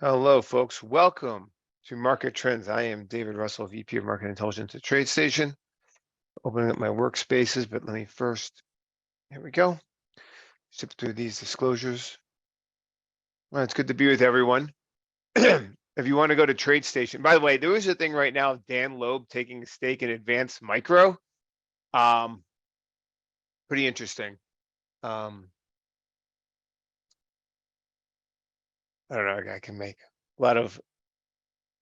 Hello, folks. Welcome to Market Trends. I am David Russell, VP of Market Intelligence at TradeStation. Opening up my workspaces, but let me first, here we go. Zip through these disclosures. Well, it's good to be with everyone. If you want to go to TradeStation, by the way, there is a thing right now of Dan Loeb taking a stake in Advanced Micro. Pretty interesting. I don't know, I can make a lot of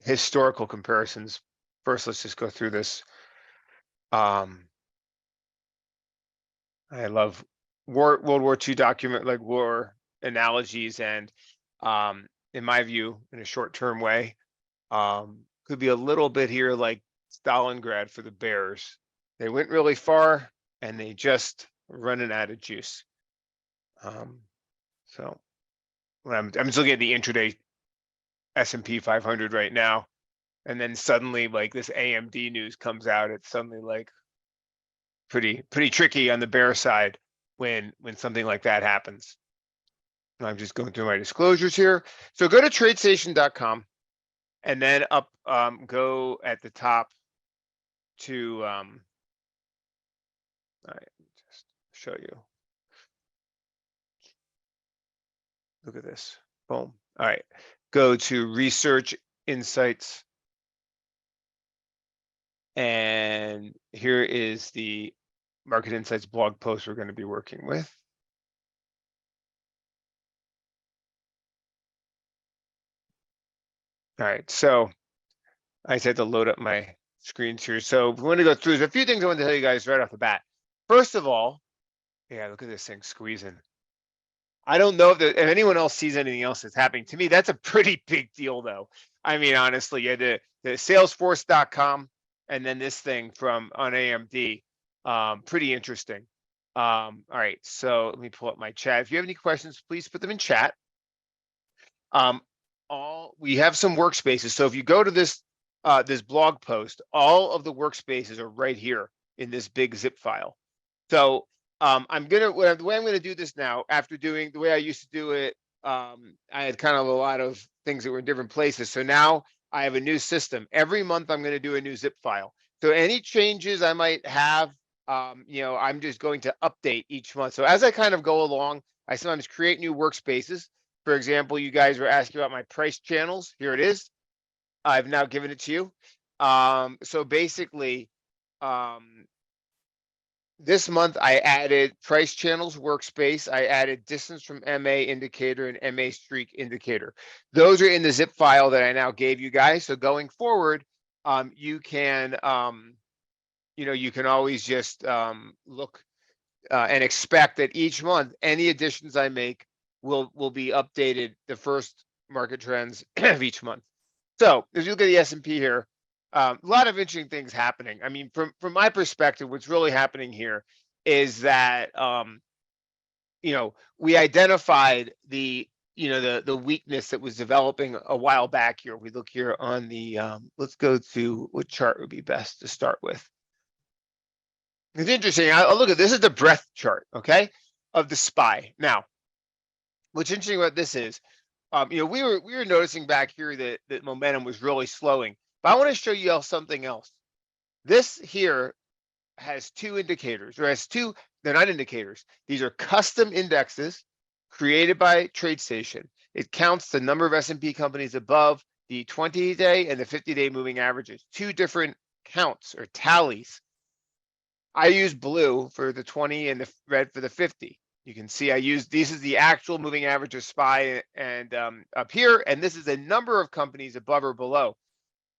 historical comparisons. First, let's just go through this. I love World War II document, like war analogies, and in my view, in a short-term way, could be a little bit here like Stalingrad for the Bears. They went really far and they just running out of juice. So when I'm just looking at the intraday S&P 500 right now, and then suddenly like this AMD news comes out, it's suddenly like pretty tricky on the bear side when something like that happens. I'm just going through my disclosures here. So go to tradestation.com and then up, go at the top to, all right, just show you. Look at this, boom. All right, go to research insights. And here is the Market Insights blog post we're going to be working with. All right, so I just had to load up my screens here. So we want to go through, there's a few things I want to tell you guys right off the bat. First of all, yeah, look at this thing squeezing. I don't know if anyone else sees anything else that's happening. To me, that's a pretty big deal, though. I mean, honestly, yeah, the Salesforce.com and then this thing from on AMD, pretty interesting. All right, so let me pull up my chat. If you have any questions, please put them in chat. We have some workspaces. So if you go to this this blog post, all of the workspaces are right here in this big zip file. So the way I'm gonna do this now, after doing the way I used to do it, I had kind of a lot of things that were in different places. So now I have a new system. Every month I'm gonna do a new zip file. So any changes I might have, I'm just going to update each month. So as I kind of go along, I sometimes create new workspaces. For example, you guys were asking about my price channels. Here it is. I've now given it to you. So basically, this month I added price channels workspace. I added distance from MA indicator and MA streak indicator. Those are in the zip file that I now gave you guys. So going forward, you can, you can always just look and expect that each month any additions I make will be updated the first market trends of each month. So as you look at the S&P here, a lot of interesting things happening. I mean, from my perspective, what's really happening here is that we identified the weakness that was developing a while back here. We look here on the let's go to what chart would be best to start with. It's interesting. I'll look at this is the breadth chart, okay, of the SPY. Now, what's interesting about this is, we were noticing back here that momentum was really slowing. But I want to show you all something else. This here has two indicators, or has two. They're not indicators. These are custom indexes created by TradeStation. It counts the number of S&P companies above the 20-day and the 50-day moving averages. Two different counts or tallies. I use blue for the 20 and the red for the 50. You can see this is the actual moving average of SPY and up here, and this is the number of companies above or below.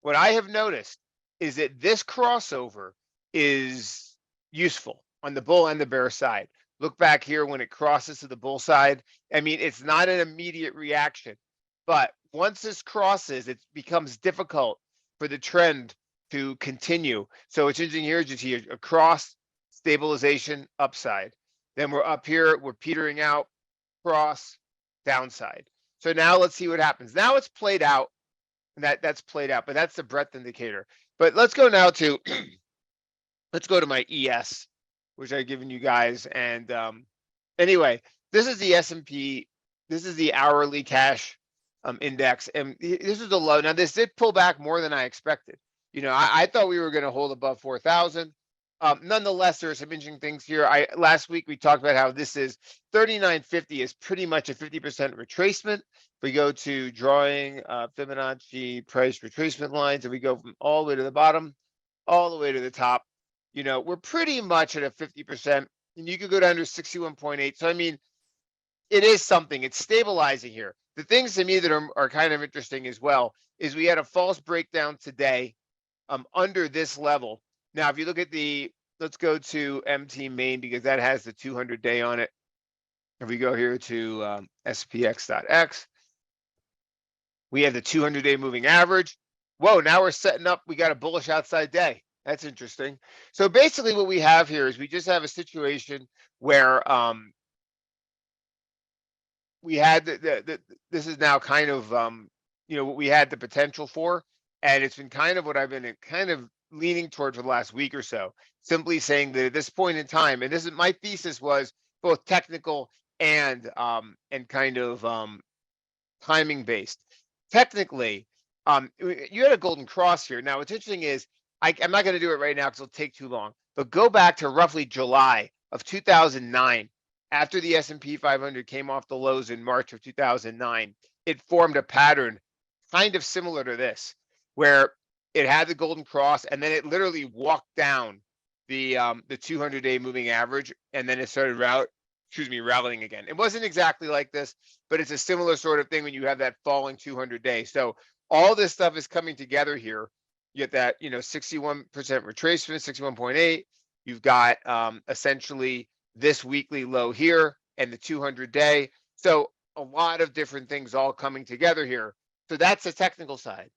What I have noticed is that this crossover is useful on the bull and the bear side. Look back here when it crosses to the bull side. I mean, it's not an immediate reaction, but once this crosses, it becomes difficult for the trend to continue. So it's interesting here, just here, across, stabilization, upside. Then we're up here, we're petering out, cross, downside. So now let's see what happens. Now it's played out, and that's played out, but that's the breadth indicator. But let's go now to, let's go to my ES, which I've given you guys. And anyway, this is the S&P. This is the hourly cash index, and this is a low. Now this did pull back more than I expected. I thought we were going to hold above 4,000. Nonetheless, there are some interesting things here. Last week we talked about how this is 3950 is pretty much a 50% retracement. We go to drawing Fibonacci price retracement lines, and we go from all the way to the bottom, all the way to the top. We're pretty much at a 50%, and you could go down to 61.8. So I mean, it is something. It's stabilizing here. The things to me that are kind of interesting as well is we had a false breakdown today under this level. Now, if you look at let's go to MT main because that has the 200-day on it. If we go here to SPX.X, we have the 200-day moving average. Whoa, now we're setting up. We got a bullish outside day. That's interesting. So basically what we have here is we just have a situation where we had this is now kind of what we had the potential for, and it's been kind of what I've been kind of leaning toward for the last week or so, simply saying that at this point in time, and this is my thesis, was both technical and kind of timing based. Technically, you had a golden cross here. Now what's interesting is I'm not going to do it right now because it'll take too long, but go back to roughly July of 2009. After the S&P 500 came off the lows in March of 2009, it formed a pattern kind of similar to this, where it had the golden cross, and then it literally walked down the 200-day moving average, and then it started rallying again. It wasn't exactly like this, but it's a similar sort of thing when you have that falling 200-day. So all this stuff is coming together here. You get that 61% retracement, 61.8. You've got essentially this weekly low here and the 200-day. So a lot of different things all coming together here. So that's the technical side.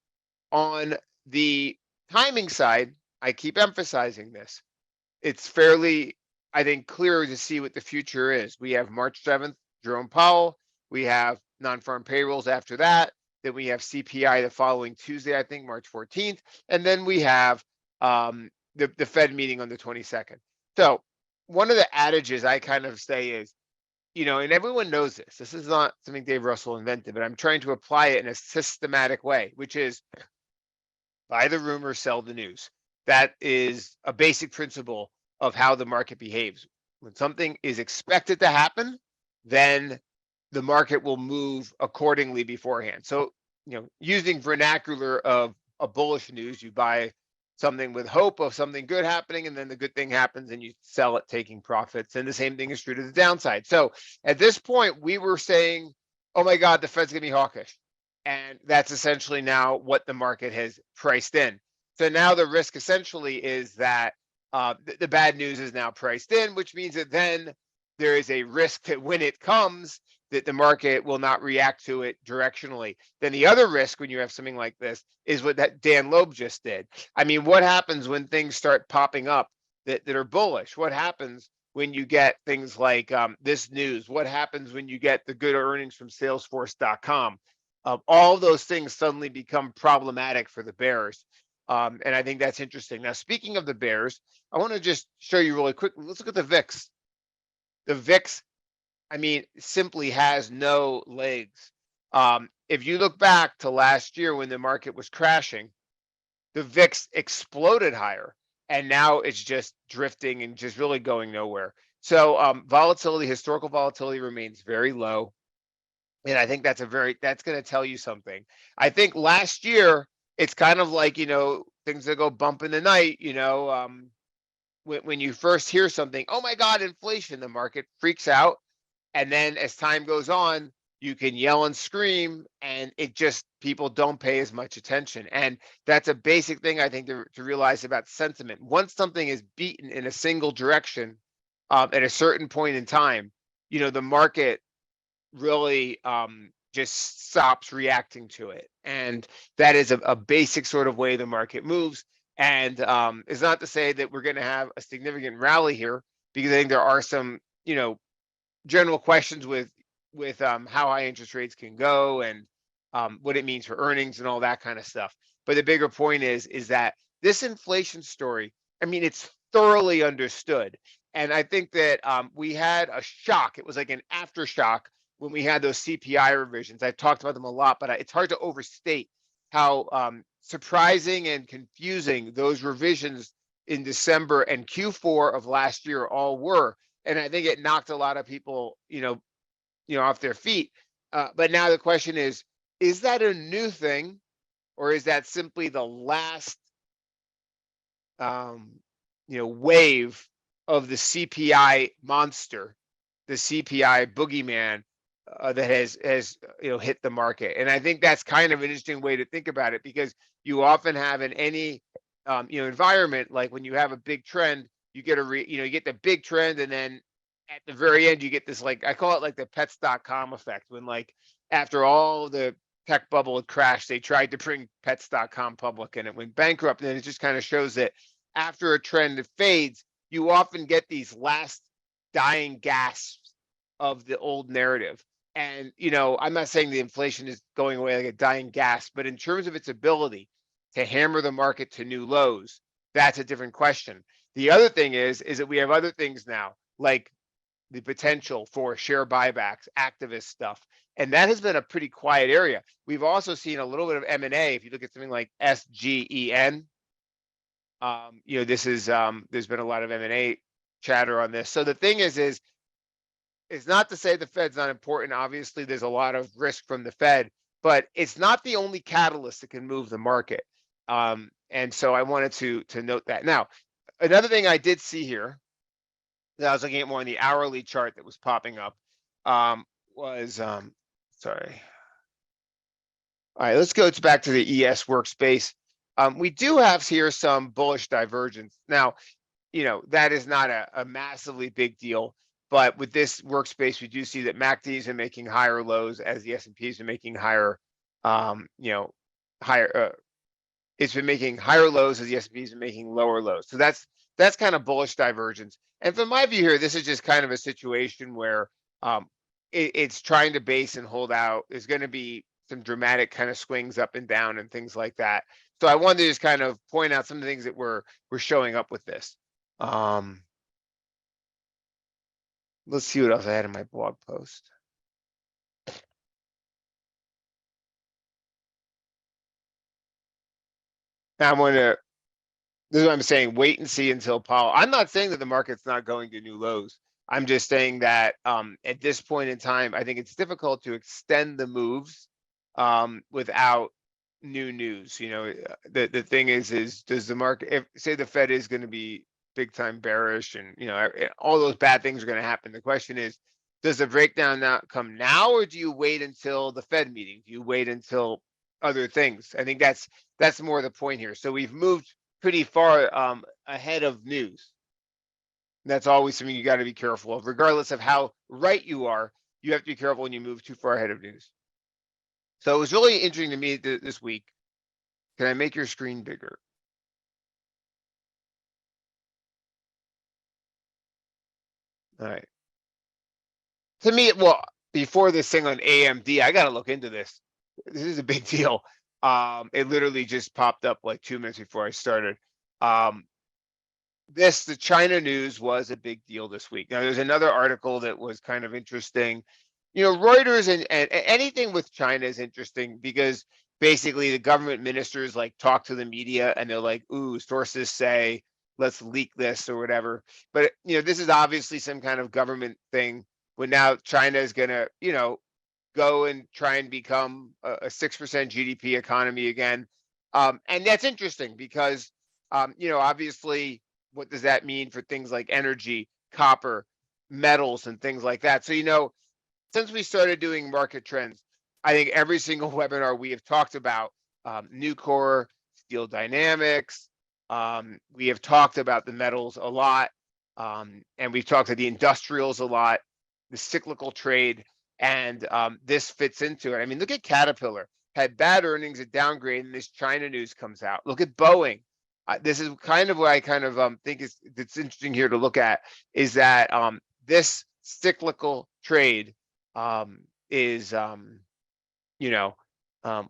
On the timing side, I keep emphasizing this. It's fairly, I think, clear to see what the future is. We have March 7th, Jerome Powell. We have non-farm payrolls after that. Then we have CPI the following Tuesday, I think, March 14th. And then we have the Fed meeting on the 22nd. So one of the adages I kind of say is, and everyone knows this. This is not something Dave Russell invented, but I'm trying to apply it in a systematic way, which is buy the rumor, sell the news. That is a basic principle of how the market behaves. When something is expected to happen, then the market will move accordingly beforehand. So, using vernacular of a bullish news, you buy something with hope of something good happening, and then the good thing happens and you sell it taking profits. And the same thing is true to the downside. So at this point, we were saying, oh my God, the Fed's gonna be hawkish. And that's essentially now what the market has priced in. So now the risk essentially is that the bad news is now priced in, which means that then there is a risk that when it comes, that the market will not react to it directionally. Then the other risk when you have something like this is what that Dan Loeb just did. I mean, what happens when things start popping up that are bullish? What happens when you get things like this news? What happens when you get the good earnings from Salesforce.com? All those things suddenly become problematic for the bears. And I think that's interesting. Now, speaking of the bears, I want to just show you really quickly. Let's look at the VIX. The VIX, I mean, simply has no legs. If you look back to last year when the market was crashing, the VIX exploded higher, and now it's just drifting and just really going nowhere. So volatility, historical volatility remains very low. And I think that's going to tell you something. I think last year, it's kind of like, things that go bump in the night, when you first hear something, oh my God, inflation, the market freaks out. And then as time goes on, you can yell and scream, and people don't pay as much attention. And that's a basic thing I think to realize about sentiment. Once something is beaten in a single direction at a certain point in time, the market really just stops reacting to it. And that is a basic sort of way the market moves. And it's not to say that we're going to have a significant rally here, because I think there are some, general questions with how high interest rates can go and what it means for earnings and all that kind of stuff. But the bigger point is that this inflation story, I mean, it's thoroughly understood. And I think that we had a shock. It was like an aftershock when we had those CPI revisions. I've talked about them a lot, but it's hard to overstate how surprising and confusing those revisions in December and Q4 of last year all were. And I think it knocked a lot of people, off their feet. But now the question is that a new thing, or is that simply the last, wave of the CPI monster, the CPI boogeyman that has hit the market? And I think that's kind of an interesting way to think about it, because you often have in any environment, like when you have a big trend, you get you get the big trend, and then at the very end you get this, like I call it like the pets.com effect, when like after all the tech bubble had crashed, they tried to bring pets.com public and it went bankrupt. And it just kind of shows that after a trend that fades, you often get these last dying gasps of the old narrative. And I'm not saying the inflation is going away like a dying gasp, but in terms of its ability to hammer the market to new lows, that's a different question. The other thing is that we have other things now, like the potential for share buybacks, activist stuff, and that has been a pretty quiet area. We've also seen a little bit of M&A. If you look at something like SGEN, this is there's been a lot of M&A chatter on this. So the thing is it's not to say the Fed's not important. Obviously, there's a lot of risk from the Fed, but it's not the only catalyst that can move the market. And so I wanted to note that. Now, another thing I did see here that I was looking at more on the hourly chart that was popping up was sorry. All right, let's go back to the ES workspace. We do have here some bullish divergence. Now, that is not a massively big deal, but with this workspace, we do see that MACDs are making higher lows as the S&Ps are making higher, it's been making higher lows as the S&Ps are making lower lows. So that's kind of bullish divergence. And from my view here, this is just kind of a situation where it's trying to base and hold out. There's going to be some dramatic kind of swings up and down and things like that. So I wanted to just kind of point out some of the things that were showing up with this. Let's see what else I had in my blog post. Now this is what I'm saying, wait and see until Powell. I'm not saying that the market's not going to new lows. I'm just saying that at this point in time, I think it's difficult to extend the moves without new news. The thing is does the market, if say the Fed is going to be big time bearish and all those bad things are going to happen, the question is, does the breakdown come now, or do you wait until the Fed meeting? Do you wait until other things? I think that's more the point here. So we've moved pretty far ahead of news. That's always something you got to be careful of, regardless of how right you are. You have to be careful when you move too far ahead of news. So it was really interesting to me this week. Can I make your screen bigger? All right. To me, well, before this thing on AMD, I got to look into this. This is a big deal. It literally just popped up like 2 minutes before I started. The China news was a big deal this week. Now, there's another article that was kind of interesting. Reuters and anything with China is interesting because basically the government ministers like talk to the media and they're like, ooh, sources say, let's leak this or whatever. But, this is obviously some kind of government thing when now China is going to, go and try and become a 6% GDP economy again. And that's interesting because, obviously, what does that mean for things like energy, copper, metals, and things like that? So, since we started doing market trends, I think every single webinar we have talked about Nucor, Steel Dynamics. We have talked about the metals a lot, and we've talked to the industrials a lot, the cyclical trade, and this fits into it. I mean, look at Caterpillar, had bad earnings, a downgrade, and this China news comes out. Look at Boeing. This is kind of what I kind of think it's interesting here to look at, is that this cyclical trade is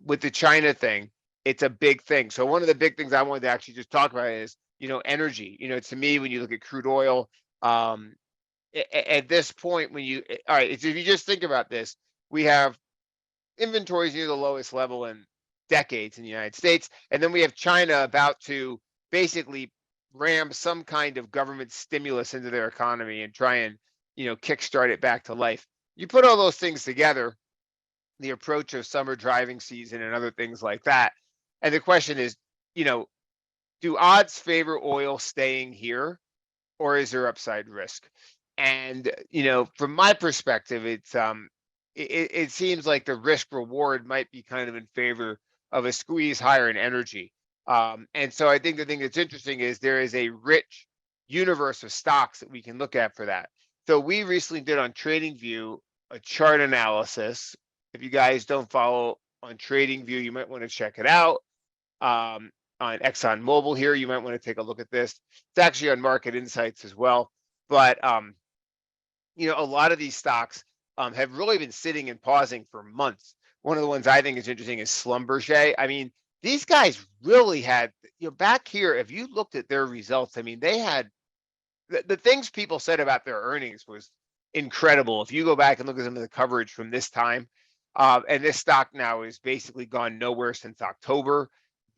with the China thing, it's a big thing. So one of the big things I wanted to actually just talk about is energy. To me, when you look at crude oil, at this point, when you, all right, so if you just think about this, we have inventories near the lowest level in decades in the United States. And then we have China about to basically ram some kind of government stimulus into their economy and try and, kickstart it back to life. You put all those things together, the approach of summer driving season and other things like that. And the question is, do odds favor oil staying here, or is there upside risk? And, from my perspective, it seems like the risk reward might be kind of in favor of a squeeze higher in energy. And so I think the thing that's interesting is there is a rich universe of stocks that we can look at for that. So we recently did on TradingView a chart analysis. If you guys don't follow on TradingView, you might want to check it out. On ExxonMobil here, you might want to take a look at this. It's actually on Market Insights as well. But a lot of these stocks have really been sitting and pausing for months. One of the ones I think is interesting is Schlumberger. I mean, these guys really had, back here, if you looked at their results, I mean, they had the things people said about their earnings was incredible. If you go back and look at some of the coverage from this time, and this stock now is basically gone nowhere since October,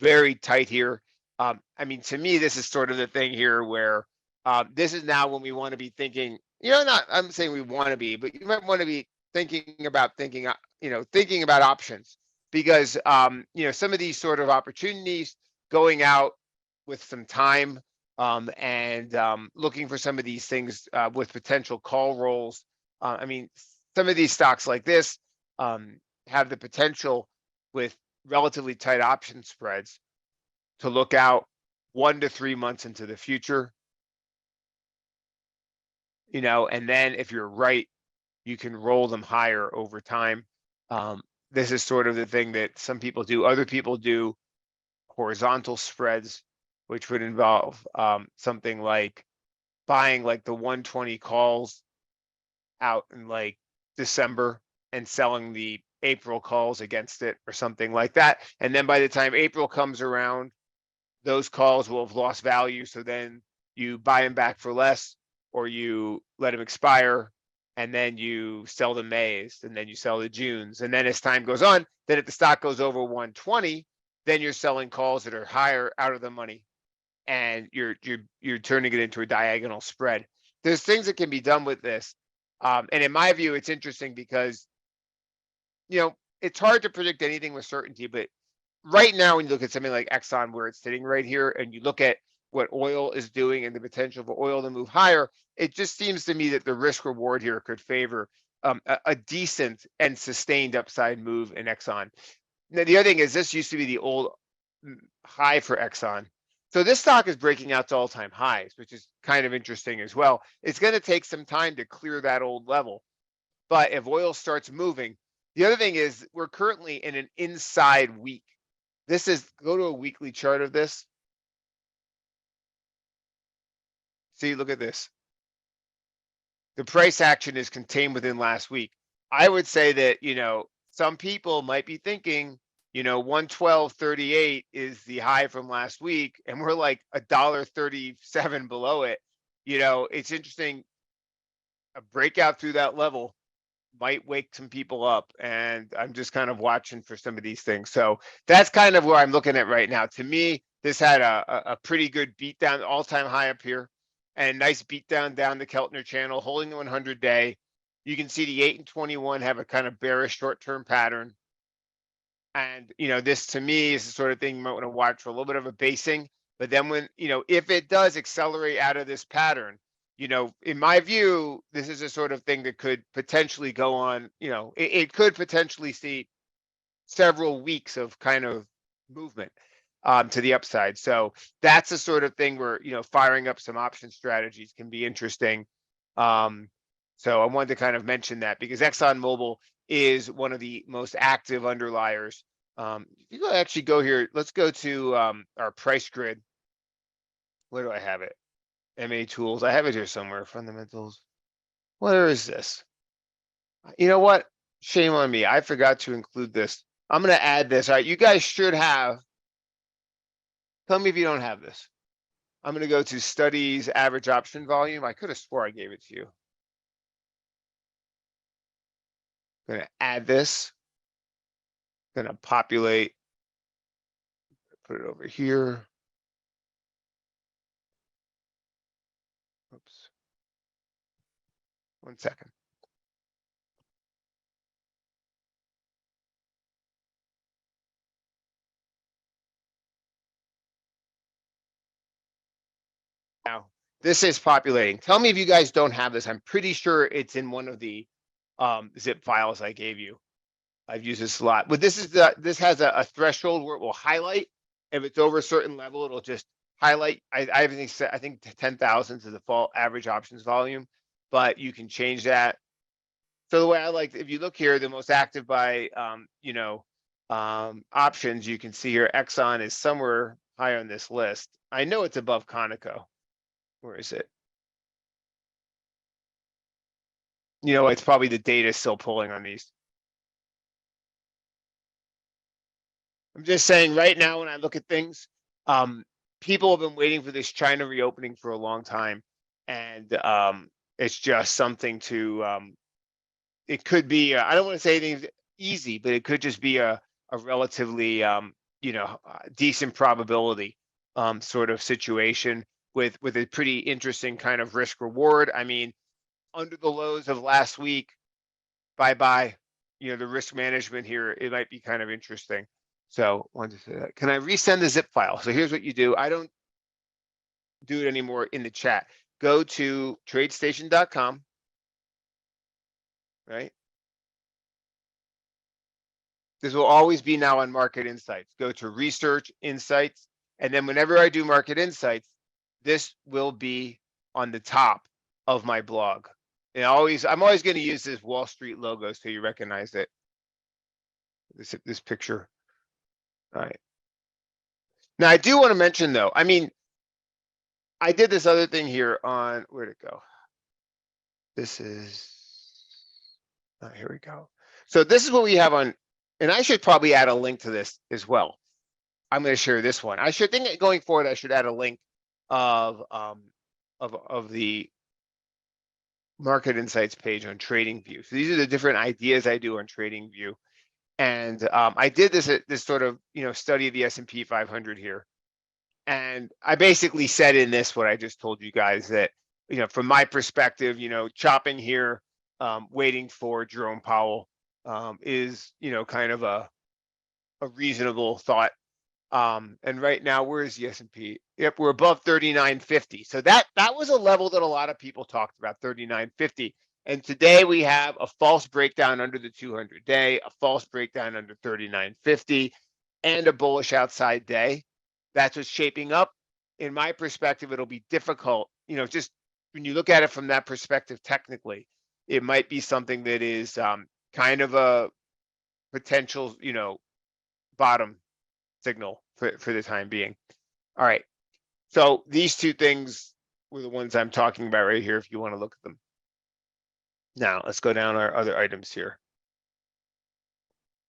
very tight here. I mean, to me, this is sort of the thing here where this is now when we want to be thinking, I'm saying we want to be, but you might want to be thinking about options, because, some of these sort of opportunities going out with some time, and looking for some of these things with potential call rolls. I mean, some of these stocks like this have the potential with relatively tight option spreads to look out 1 to 3 months into the future. And then if you're right, you can roll them higher over time. This is sort of the thing that some people do. Other people do horizontal spreads, which would involve something like buying like the 120 calls out in like December and selling the April calls against it or something like that. And then by the time April comes around, those calls will have lost value. So then you buy them back for less, or you let them expire, and then you sell the Mays, and then you sell the Junes. And then as time goes on, then if the stock goes over 120, then you're selling calls that are higher out of the money, and you're turning it into a diagonal spread. There's things that can be done with this. And in my view, it's interesting because, it's hard to predict anything with certainty, but right now, when you look at something like Exxon, where it's sitting right here, and you look at what oil is doing and the potential for oil to move higher, it just seems to me that the risk reward here could favor a decent and sustained upside move in Exxon. Now, the other thing is this used to be the old high for Exxon. So this stock is breaking out to all-time highs, which is kind of interesting as well. It's going to take some time to clear that old level. But if oil starts moving, the other thing is we're currently in an inside week. This is, go to a weekly chart of this. See, look at this. The price action is contained within last week. I would say that, some people might be thinking, 112.38 is the high from last week, and we're like $1.37 below it. It's interesting. A breakout through that level might wake some people up, and I'm just kind of watching for some of these things. So that's kind of where I'm looking at right now. To me, this had a pretty good beat down, all-time high up here, and nice beat down the Keltner channel, holding the 100-day. You can see the 8 and 21 have a kind of bearish short-term pattern. And, this to me is the sort of thing you might want to watch for a little bit of a basing. But then when, if it does accelerate out of this pattern, in my view, this is a sort of thing that could potentially go on, it could potentially see several weeks of kind of movement to the upside. So that's the sort of thing where, firing up some option strategies can be interesting. So I wanted to kind of mention that because ExxonMobil is one of the most active underliers. If you actually go here, let's go to our price grid. Where do I have it? MA tools. I have it here somewhere. Fundamentals. Where is this? You know what? Shame on me. I forgot to include this. I'm going to add this. All right. You guys should have. Tell me if you don't have this. I'm going to go to studies average option volume. I could have swore I gave it to you. I'm gonna add this. Gonna populate, put it over here. Oops. 1 second. Now, this is populating. Tell me if you guys don't have this. I'm pretty sure it's in one of the zip files I gave you. I've used this a lot. But this has a threshold where it will highlight. If it's over a certain level, it'll just highlight. I think 10,000 is the default average options volume, but you can change that. So the way I like, if you look here, the most active by options, you can see here Exxon is somewhere higher on this list. I know it's above Conoco. Where is it? You know, it's probably the data still pulling on these. I'm just saying right now, when I look at things, people have been waiting for this China reopening for a long time. And it's just something to, it could be, I don't want to say anything easy, but it could just be a relatively, decent probability sort of situation with a pretty interesting kind of risk reward. I mean, under the lows of last week, bye-bye, the risk management here, it might be kind of interesting. So wanted to say that. Can I resend the zip file? So here's what you do. I don't do it anymore in the chat. Go to tradestation.com, right? This will always be now on Market Insights. Go to Research Insights. And then whenever I do Market Insights, this will be on the top of my blog. And I'm always going to use this Wall Street logo so you recognize it. This picture. All right. Now I do want to mention though, I mean, I did this other thing here on, where'd it go? This is, here we go. So this is what we have on, and I should probably add a link to this as well. I'm going to share this one. I should think going forward, I should add a link of the Market Insights page on TradingView. So these are the different ideas I do on TradingView. And I did this sort of, study of the S&P 500 here. And I basically said in this, what I just told you guys, that, from my perspective, chopping here, waiting for Jerome Powell is, kind of a reasonable thought. And right now, where is the S&P? Yep, we're above 3950. So that was a level that a lot of people talked about, 3950. And today we have a false breakdown under the 200-day, a false breakdown under 3950, and a bullish outside day. That's what's shaping up. In my perspective, it'll be difficult. Just when you look at it from that perspective, technically, it might be something that is kind of a potential, bottom signal for the time being. All right. So these two things were the ones I'm talking about right here, if you want to look at them. Now let's go down our other items here.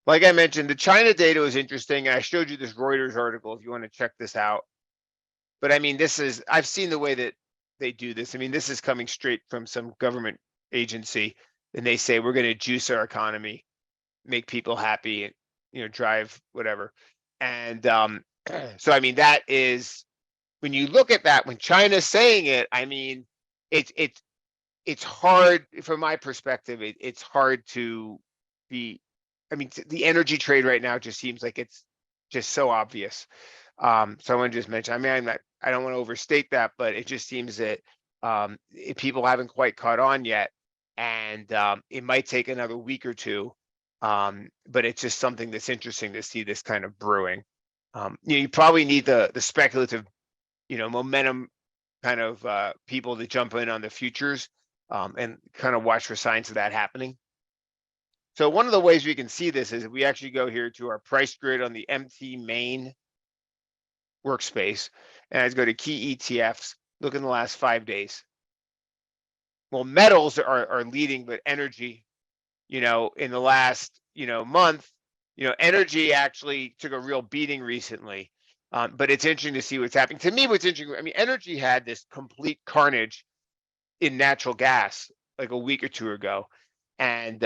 Like I mentioned, the China data was interesting. I showed you this Reuters article if you want to check this out. But I mean, I've seen the way that they do this. I mean, this is coming straight from some government agency, and they say we're going to juice our economy, make people happy, and drive whatever. And so I mean, that is, when you look at that, when China's saying it, I mean, it's hard from my perspective. It's hard to be. I mean, the energy trade right now just seems like it's just so obvious. So I want to just mention. I mean, I don't want to overstate that, but it just seems that people haven't quite caught on yet, and it might take another week or two. But it's just something that's interesting to see this kind of brewing. You probably need the speculative, momentum kind of people to jump in on the futures and kind of watch for signs of that happening. So one of the ways we can see this is if we actually go here to our price grid on the MT main workspace, and I go to key ETFs, look in the last 5 days. Well, metals are leading, but energy, in the last, month, energy actually took a real beating recently. But it's interesting to see what's happening. To me, what's interesting, I mean, energy had this complete carnage in natural gas like a week or two ago. And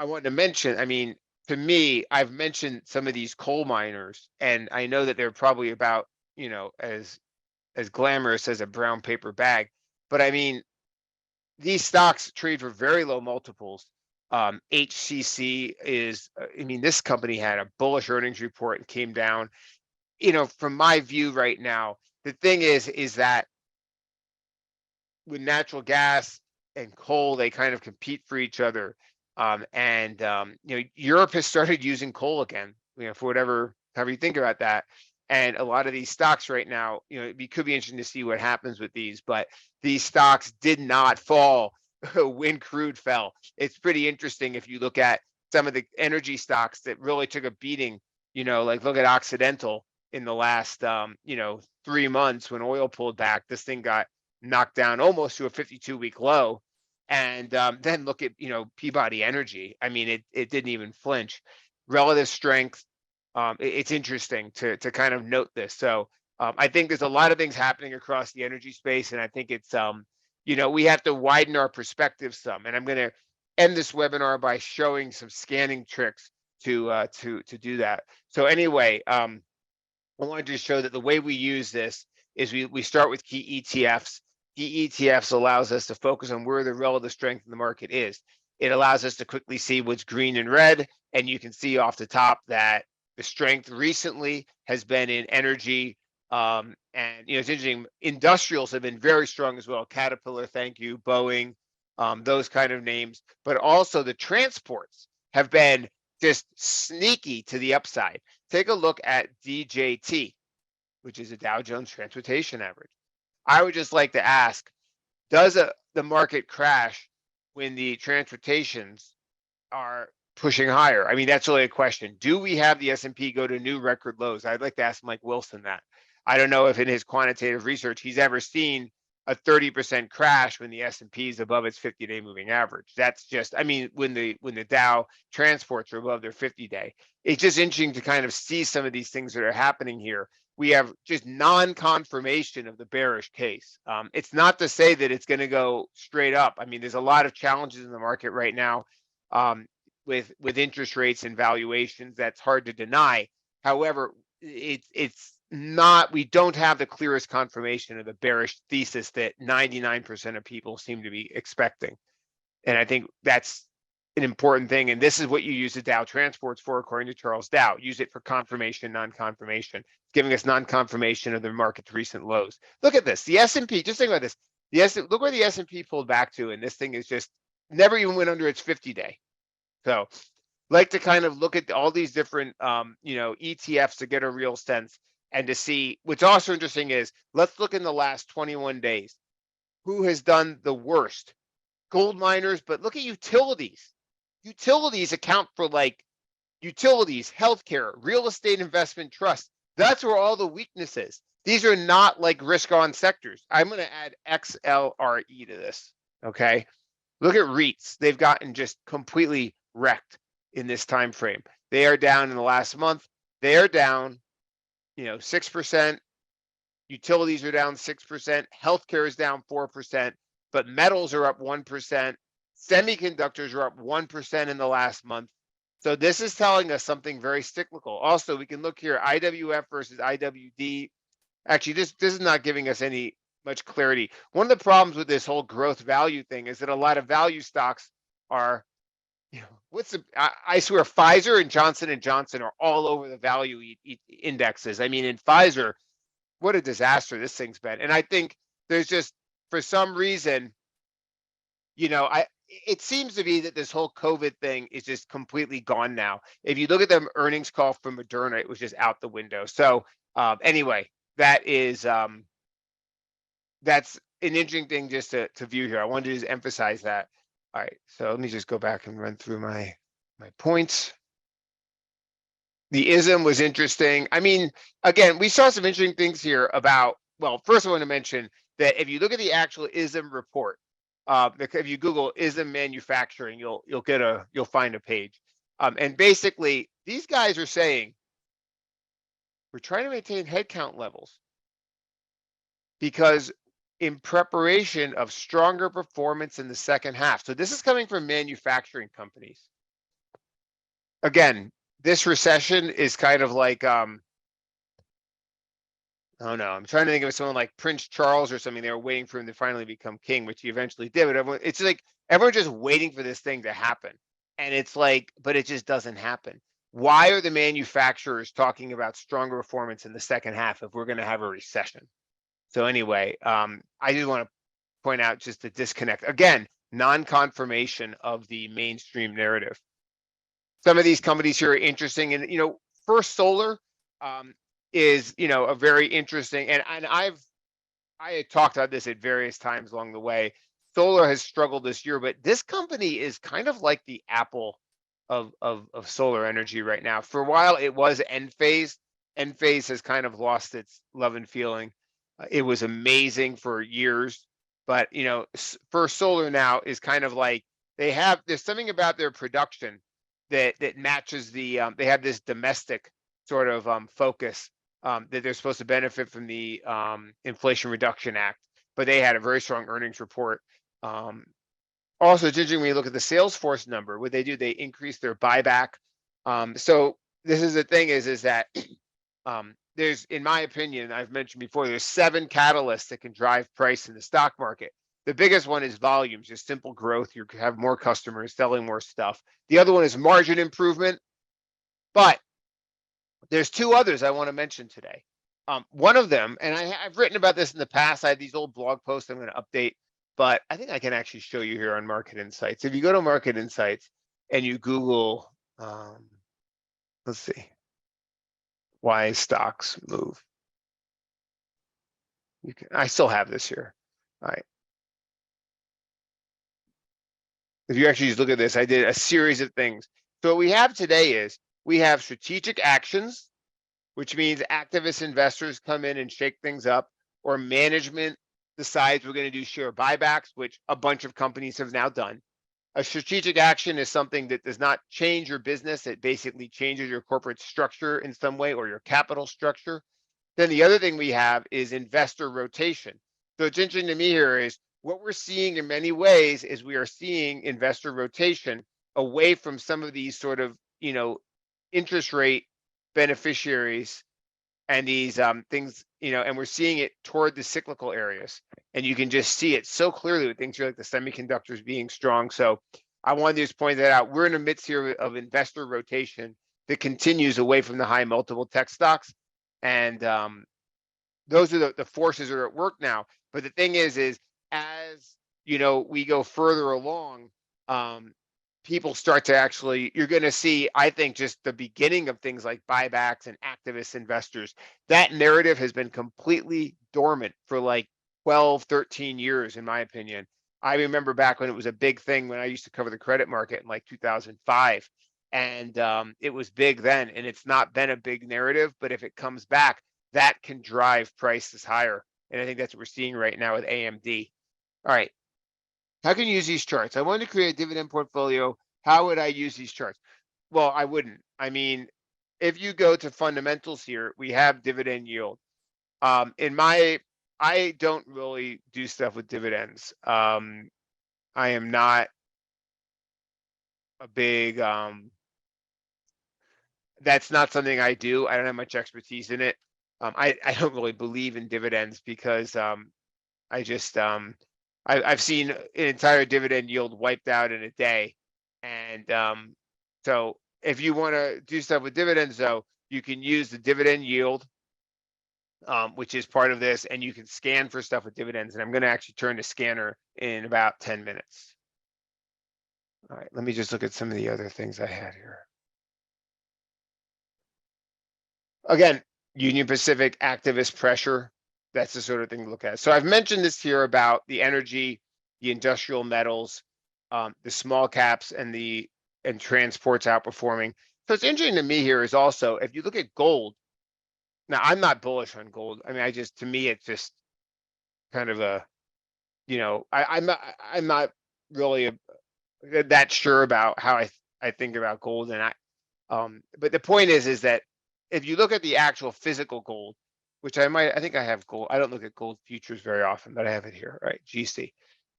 I wanted to mention, I mean, to me, I've mentioned some of these coal miners, and I know that they're probably about, as glamorous as a brown paper bag. But I mean, these stocks trade for very low multiples. HCC is, I mean, this company had a bullish earnings report and came down. From my view right now, the thing is that with natural gas and coal, they kind of compete for each other. Europe has started using coal again, for however you think about that. And a lot of these stocks right now, it could be interesting to see what happens with these, but these stocks did not fall when crude fell. It's pretty interesting if you look at some of the energy stocks that really took a beating, like look at Occidental in the last, 3 months when oil pulled back. This thing got knocked down almost to a 52-week low. And then look at Peabody Energy. I mean, it didn't even flinch. Relative strength. It's interesting to kind of note this. So I think there's a lot of things happening across the energy space, and I think it's we have to widen our perspective some. And I'm going to end this webinar by showing some scanning tricks to do that. So anyway, I wanted to show that the way we use this is we start with key ETFs. Key ETFs allows us to focus on where the relative strength in the market is. It allows us to quickly see what's green and red, and you can see off the top that the strength recently has been in energy, and it's interesting. Industrials have been very strong as well. Caterpillar, thank you, Boeing, those kind of names, but also the transports have been just sneaky to the upside. Take a look at DJT, which is a Dow Jones Transportation Average. I would just like to ask, does the market crash when the transportations are pushing higher? I mean, that's really a question. Do we have the S&P go to new record lows? I'd like to ask Mike Wilson that. I don't know if in his quantitative research he's ever seen a 30% crash when the S&P is above its 50-day moving average. That's just, I mean, when the Dow transports are above their 50-day. It's just interesting to kind of see some of these things that are happening here. We have just non-confirmation of the bearish case. It's not to say that it's going to go straight up. I mean, there's a lot of challenges in the market right now with interest rates and valuations. That's hard to deny. However, it's not, we don't have the clearest confirmation of the bearish thesis that 99% of people seem to be expecting. And I think that's an important thing. And this is what you use the Dow transports for, according to Charles Dow. Use it for confirmation, non-confirmation. It's giving us non-confirmation of the market's recent lows. Look at this. The S&P, just think about this. Look where the S&P pulled back to, and this thing is just never even went under its 50-day. So like to kind of look at all these different, ETFs to get a real sense and to see. What's also interesting is let's look in the last 21 days. Who has done the worst? Gold miners, but look at utilities. Utilities account for utilities, healthcare, real estate investment trusts. That's where all the weakness is. These are not like risk-on sectors. I'm going to add XLRE to this, okay? Look at REITs. They've gotten just completely wrecked in this time frame. They are down in the last month. They are down, 6%. Utilities are down 6%. Healthcare is down 4%, but metals are up 1%. Semiconductors are up 1% in the last month. So this is telling us something very cyclical. Also, we can look here, IWF versus IWD. Actually, this is not giving us any much clarity. One of the problems with this whole growth value thing is that a lot of value stocks are, I swear Pfizer and Johnson & Johnson are all over the value indexes. I mean, in Pfizer, what a disaster this thing's been. And I think there's just, for some reason, it seems to be that this whole COVID thing is just completely gone now. If you look at the earnings call from Moderna, it was just out the window. So anyway, that is that's an interesting thing just to view here. I wanted to just emphasize that. All right, so let me just go back and run through my points. The ISM was interesting. I mean, again, we saw some interesting things here about, well, first I want to mention that if you look at the actual ISM report, if you Google ISM manufacturing, you'll find a page. And basically, these guys are saying, we're trying to maintain headcount levels because in preparation of stronger performance in the second half. So this is coming from manufacturing companies. again, this recession is kind of like, oh no, I'm trying to think of someone like Prince Charles or something. They were waiting for him to finally become king, which he eventually did. But everyone, it's like everyone's just waiting for this thing to happen. And it's like, but it just doesn't happen. Why are the manufacturers talking about stronger performance in the second half if we're going to have a recession? So anyway, I just want to point out just the disconnect. Again, non-confirmation of the mainstream narrative. Some of these companies here are interesting, and First Solar is a very interesting, and I had talked about this at various times along the way. Solar has struggled this year, but this company is kind of like the Apple of solar energy right now. For a while, it was Enphase. Enphase has kind of lost its love and feeling. It was amazing for years, but First Solar now is kind of like there's something about their production that matches they have this domestic sort of focus that they're supposed to benefit from the Inflation Reduction Act, but they had a very strong earnings report. Also, it's interesting when you look at the Salesforce number. What they do, they increase their buyback. So this is the thing is that there's, in my opinion, I've mentioned before, there's 7 catalysts that can drive price in the stock market. The biggest one is volumes, just simple growth. You have more customers selling more stuff. The other one is margin improvement. But there's 2 others I want to mention today. One of them, and I've written about this in the past. I have these old blog posts I'm going to update, but I think I can actually show you here on Market Insights. If you go to Market Insights and you Google, let's see, why stocks move. I still have this here. All right. If you actually just look at this, I did a series of things. So what we have today is we have strategic actions, which means activist investors come in and shake things up, or management decides we're going to do share buybacks, which a bunch of companies have now done. A strategic action is something that does not change your business. It basically changes your corporate structure in some way, or your capital structure. Then the other thing we have is investor rotation. So it's interesting to me here is what we're seeing in many ways is we are seeing investor rotation away from some of these sort of, interest rate beneficiaries and these things, and we're seeing it toward the cyclical areas. And you can just see it so clearly with things like the semiconductors being strong. So I wanted to just point that out. We're in the midst here of investor rotation that continues away from the high multiple tech stocks. And those are the forces that are at work now. But the thing is as we go further along, people start to actually, you're going to see, I think, just the beginning of things like buybacks and activist investors. That narrative has been completely dormant for like 12, 13 years, in my opinion. I remember back when it was a big thing when I used to cover the credit market in like 2005. And it was big then, and it's not been a big narrative, but if it comes back, that can drive prices higher. And I think that's what we're seeing right now with AMD. All right. How can you use these charts? I wanted to create a dividend portfolio. How would I use these charts? Well, I wouldn't. I mean, if you go to fundamentals here, we have dividend yield. I don't really do stuff with dividends. I am not a big, that's not something I do. I don't have much expertise in it. I don't really believe in dividends because I just I've seen an entire dividend yield wiped out in a day. And so if you want to do stuff with dividends, though, you can use the dividend yield, which is part of this, and you can scan for stuff with dividends. And I'm going to actually turn the scanner in about 10 minutes. All right, let me just look at some of the other things I had here. Again, Union Pacific activist pressure. That's the sort of thing to look at. So I've mentioned this here about the energy, the industrial metals, the small caps, and transports outperforming. So it's interesting to me here is also, if you look at gold, now I'm not bullish on gold. I mean, to me, it's just kind of a, I'm not really that sure about how I think about gold. And but the point is that if you look at the actual physical gold, which I think I have gold. I don't look at gold futures very often, but I have it here, right? GC.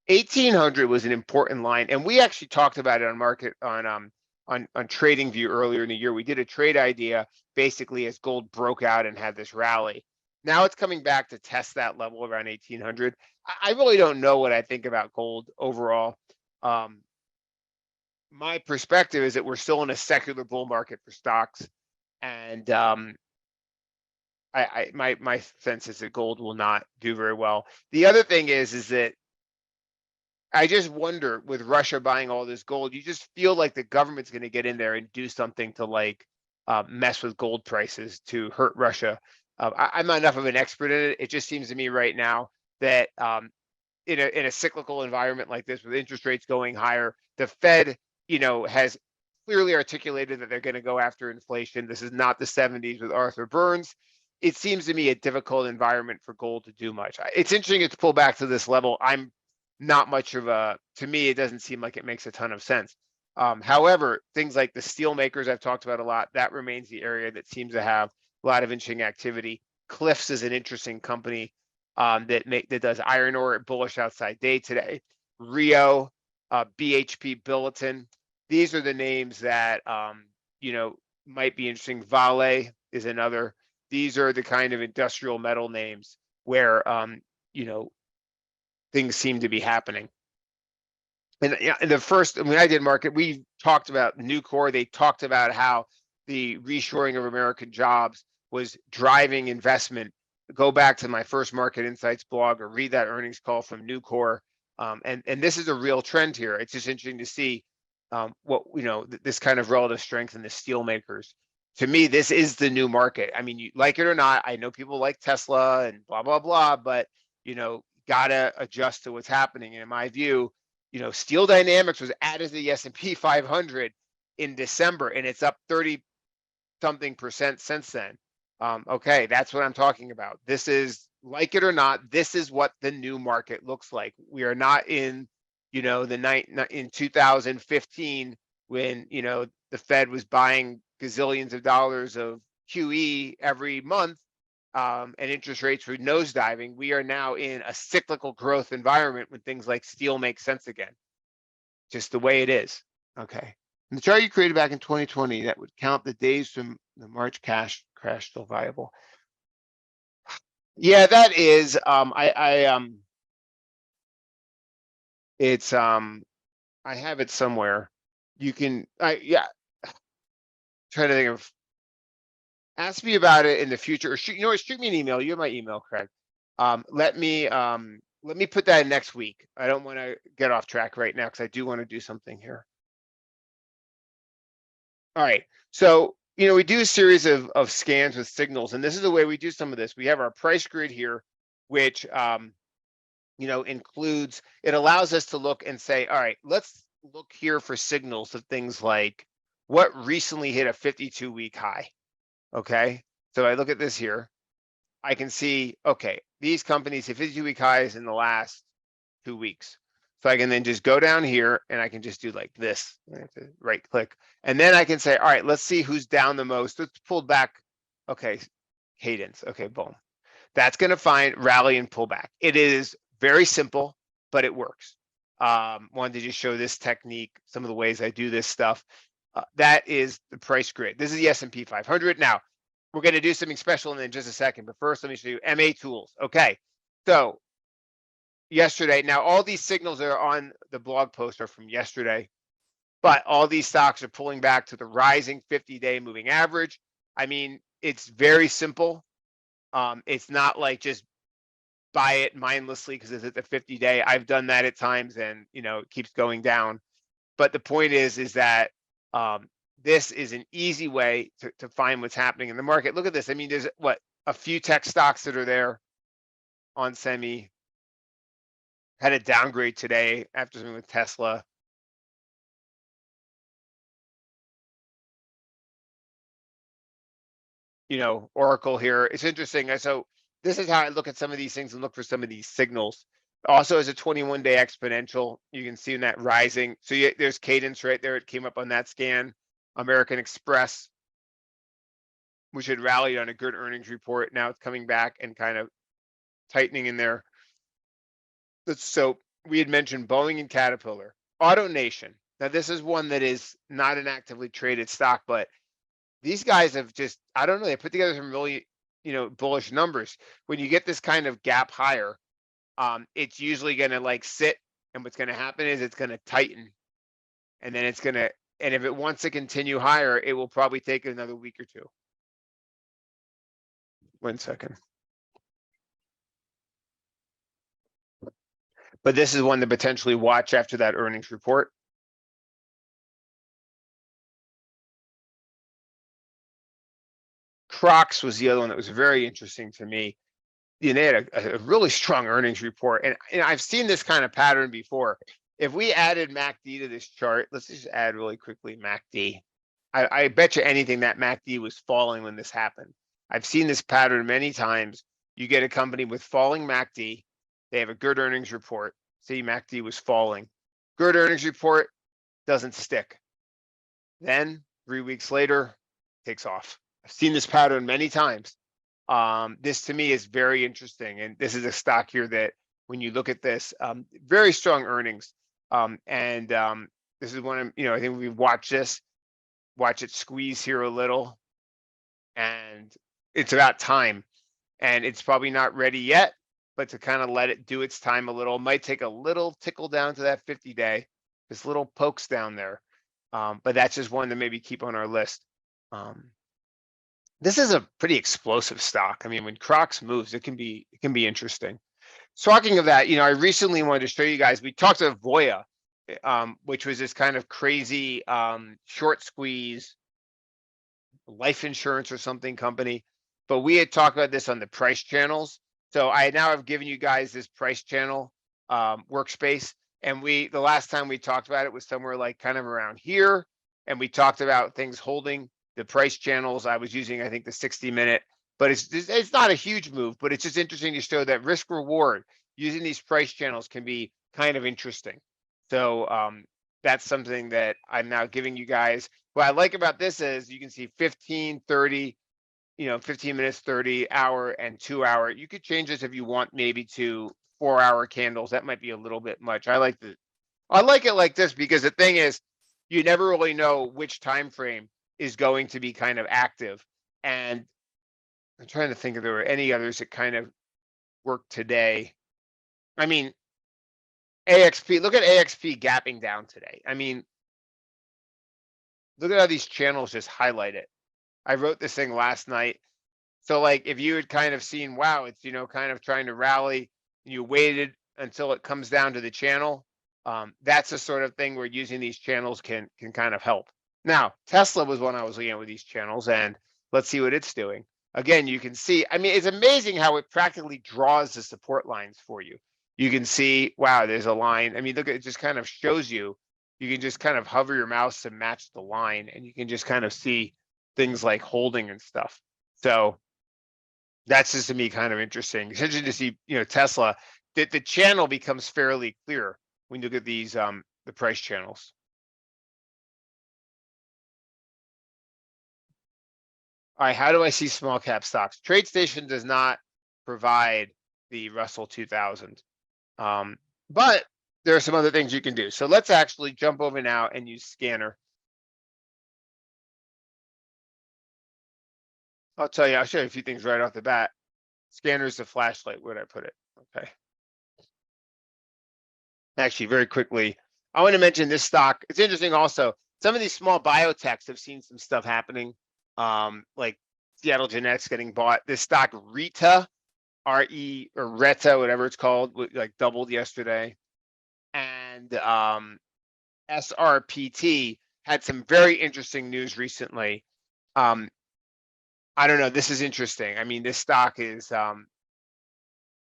1800 was an important line, and we actually talked about it on on TradingView earlier in the year. We did a trade idea basically as gold broke out and had this rally. Now it's coming back to test that level around 1800. I really don't know what I think about gold overall. My perspective is that we're still in a secular bull market for stocks, and my sense is that gold will not do very well. The other thing is that I just wonder, with Russia buying all this gold, you just feel like the government's going to get in there and do something to like mess with gold prices to hurt Russia. I'm not enough of an expert in it. It just seems to me right now that in a cyclical environment like this, with interest rates going higher, the Fed, has clearly articulated that they're going to go after inflation. This is not the 70s with Arthur Burns. It seems to me a difficult environment for gold to do much. It's interesting it's pulled back to this level. I'm not much of to me, it doesn't seem like it makes a ton of sense. However, things like the steel makers I've talked about a lot, that remains the area that seems to have a lot of interesting activity. Cliffs is an interesting company that does iron ore at bullish outside day today. Rio, BHP Billiton. These are the names that might be interesting. Vale is another. These are the kind of industrial metal names where things seem to be happening. And in the first, when I did market, we talked about Nucor. They talked about how the reshoring of American jobs was driving investment. Go back to my first Market Insights blog or read that earnings call from Nucor. And this is a real trend here. It's just interesting to see this kind of relative strength in the steel makers. To me, this is the new market. I mean, you like it or not, I know people like Tesla and blah, blah, blah, but, gotta adjust to what's happening. And in my view, Steel Dynamics was added to the S&P 500 in December, and it's up 30-something% since then. Okay, that's what I'm talking about. This is, like it or not, this is what the new market looks like. We are not in, in 2015 when, the Fed was buying gazillions of dollars of QE every month, and interest rates were nosediving. We are now in a cyclical growth environment when things like steel make sense again. Just the way it is. Okay. And the chart you created back in 2020, that would count the days from the March crash still viable. Yeah, that is. I have it somewhere. You can. Try to think of. Ask me about it in the future, or shoot me an email. You have my email, Craig. Let me put that in next week. I don't want to get off track right now because I do want to do something here. All right. So, we do a series of scans with signals, and this is the way we do some of this. We have our price grid here, which, includes, it allows us to look and say, all right, let's look here for signals of things like what recently hit a 52-week high. Okay. So I look at this here. I can see, okay, these companies hit 52-week highs in the last 2 weeks. So I can then just go down here and I can just do like this. I have to right click. And then I can say, all right, let's see who's down the most. Let's pull back. Okay, cadence. Okay, boom. That's going to find rally and pull back. It is very simple, but it works. Wanted to just show this technique, some of the ways I do this stuff. That is the price grid. This is the S&P 500. Now, we're going to do something special in just a second, but first let me show you MA tools. Okay, so yesterday, now all these signals that are on the blog post are from yesterday, but all these stocks are pulling back to the rising 50-day moving average. I mean, it's very simple. It's not like just buy it mindlessly because it's at the 50-day. I've done that at times and, it keeps going down. But the point is that this is an easy way to find what's happening in the market. Look at this. I mean, there's a few tech stocks that are there on semi. Had a downgrade today after something with Tesla. Oracle here. It's interesting. So this is how I look at some of these things and look for some of these signals. Also, as a 21-day exponential, you can see in that rising. So there's cadence right there. It came up on that scan. American Express, which had rallied on a good earnings report. Now it's coming back and kind of tightening in there. So we had mentioned Boeing and Caterpillar. AutoNation. Now, this is one that is not an actively traded stock, but these guys have just, I don't know, they put together some really, bullish numbers. When you get this kind of gap higher, it's usually going to like sit, and what's going to happen is it's going to tighten, and then it's going to, and if it wants to continue higher, it will probably take another week or two. 1 second. But this is one to potentially watch after that earnings report. Crocs was the other one that was very interesting to me. They had a really strong earnings report, and I've seen this kind of pattern before. If we added MACD to this chart, let's just add really quickly MACD. I bet you anything that MACD was falling when this happened. I've seen this pattern many times. You get a company with falling MACD, they have a good earnings report. See, MACD was falling. Good earnings report doesn't stick. Then 3 weeks later, takes off. I've seen this pattern many times. This to me is very interesting, and this is a stock here that when you look at this, very strong earnings. This is one of, I think we've watched this, watch it squeeze here a little, and it's about time. And it's probably not ready yet, but to kind of let it do its time a little, might take a little tickle down to that 50-day, this little pokes down there. But that's just one to maybe keep on our list. This is a pretty explosive stock. I mean, when Crocs moves, it can be interesting. Talking of that, I recently wanted to show you guys, we talked about Voya, which was this kind of crazy short squeeze life insurance or something company. But we had talked about this on the price channels. So I now have given you guys this price channel workspace. And the last time we talked about it was somewhere like kind of around here. And we talked about things holding the price channels. I was using, I think, the 60-minute, but it's not a huge move, but it's just interesting to show that risk reward using these price channels can be kind of interesting. So that's something that I'm now giving you guys. What I like about this is you can see 15, 30, 15 minutes, 30, hour, and 2 hour. You could change this if you want, maybe to 4-hour candles. That might be a little bit much. I like it like this because the thing is, you never really know which time frame is going to be kind of active. And I'm trying to think if there were any others that kind of work today. I mean, AXP, look at AXP gapping down today. I mean, look at how these channels just highlight it. I wrote this thing last night. So like if you had kind of seen, wow, it's, kind of trying to rally, and you waited until it comes down to the channel, that's the sort of thing where using these channels can kind of help. Now, Tesla was one I was looking at with these channels, and let's see what it's doing. Again, you can see, I mean, it's amazing how it practically draws the support lines for you. You can see, wow, there's a line. I mean, look, it just kind of shows you, you can just kind of hover your mouse to match the line, and you can just kind of see things like holding and stuff. So that's just to me kind of interesting. It's interesting to see, Tesla, that the channel becomes fairly clear when you look at these, the price channels. All right, how do I see small cap stocks? TradeStation does not provide the Russell 2000, but there are some other things you can do. So let's actually jump over now and use Scanner. I'll show you a few things right off the bat. Scanner is the flashlight. Where'd I put it? Okay. Actually, very quickly, I want to mention this stock. It's interesting also. Some of these small biotechs have seen some stuff happening, like Seattle Genetics getting bought. This stock Reta, R-E or Reta, whatever it's called, like doubled yesterday. And SRPT had some very interesting news recently. I don't know. This is interesting. I mean, this stock is,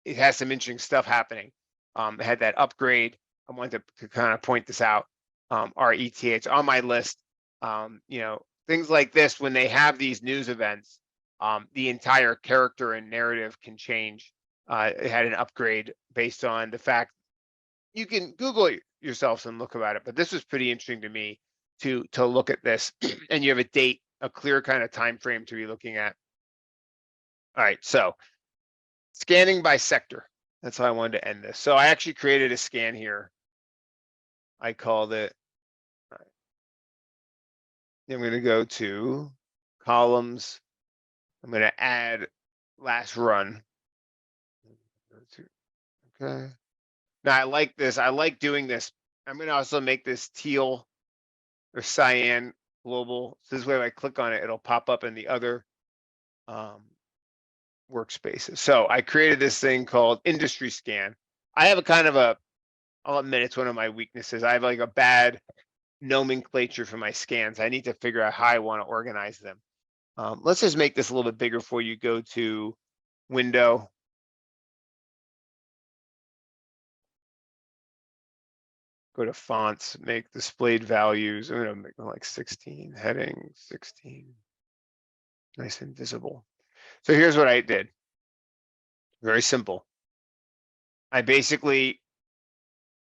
it has some interesting stuff happening. It had that upgrade. I wanted to kind of point this out. RETH on my list. Things like this, when they have these news events, the entire character and narrative can change. It had an upgrade based on the fact you can Google it yourselves and look about it, but this was pretty interesting to me to look at this, and you have a date, a clear kind of time frame to be looking at. All right, so scanning by sector. That's how I wanted to end this. So I actually created a scan here. I called it, I'm gonna go to columns. I'm gonna add last run. Okay. Now I like this. I like doing this. I'm gonna also make this teal or cyan global. So this way, if I click on it, it'll pop up in the other workspaces. So I created this thing called industry scan. I have a kind of a, I'll admit it's one of my weaknesses. I have like a bad nomenclature for my scans. I need to figure out how I want to organize them. Let's just make this a little bit bigger for you. Go to window. Go to fonts, make displayed values. I'm gonna make them like 16, heading 16. Nice and visible. So here's what I did. Very simple. I basically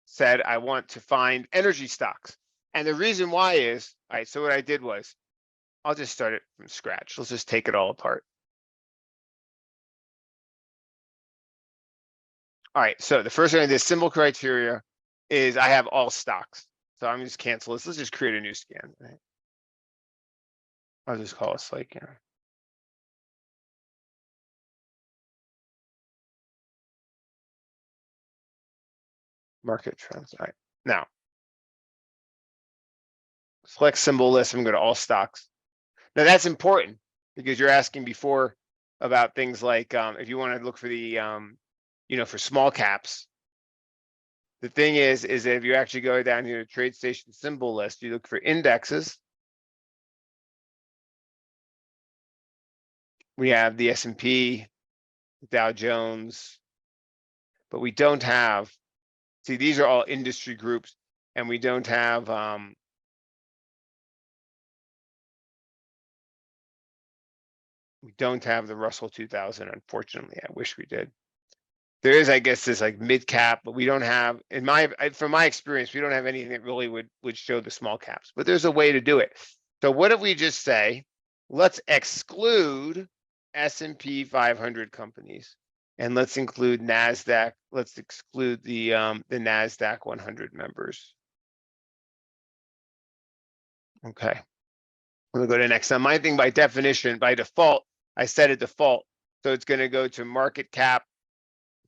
said I want to find energy stocks. And the reason why is, all right, so what I did was, I'll just start it from scratch. Let's just take it all apart. All right, so the first thing I did, symbol criteria, is I have all stocks. So I'm just cancel this. Let's just create a new scan. Right? I'll just call it slate camera. Market trends. All right, now select symbol list. I'm going to all stocks. Now that's important because you're asking before about things like if you want to look for the for small caps. The thing is that if you actually go down here to TradeStation symbol list, you look for indexes. We have the S&P, Dow Jones, but we don't have, see, these are all industry groups, and we don't have the Russell 2000, unfortunately. I wish we did. There is, I guess, this like mid cap, but we don't have, from my experience, we don't have anything that really would show the small caps, but there's a way to do it. So what if we just say, let's exclude S&P 500 companies, and let's include NASDAQ. Let's exclude the NASDAQ 100 members. Okay. I'm gonna go to next. Now, my thing by definition, by default, I set a default. So it's gonna go to market cap.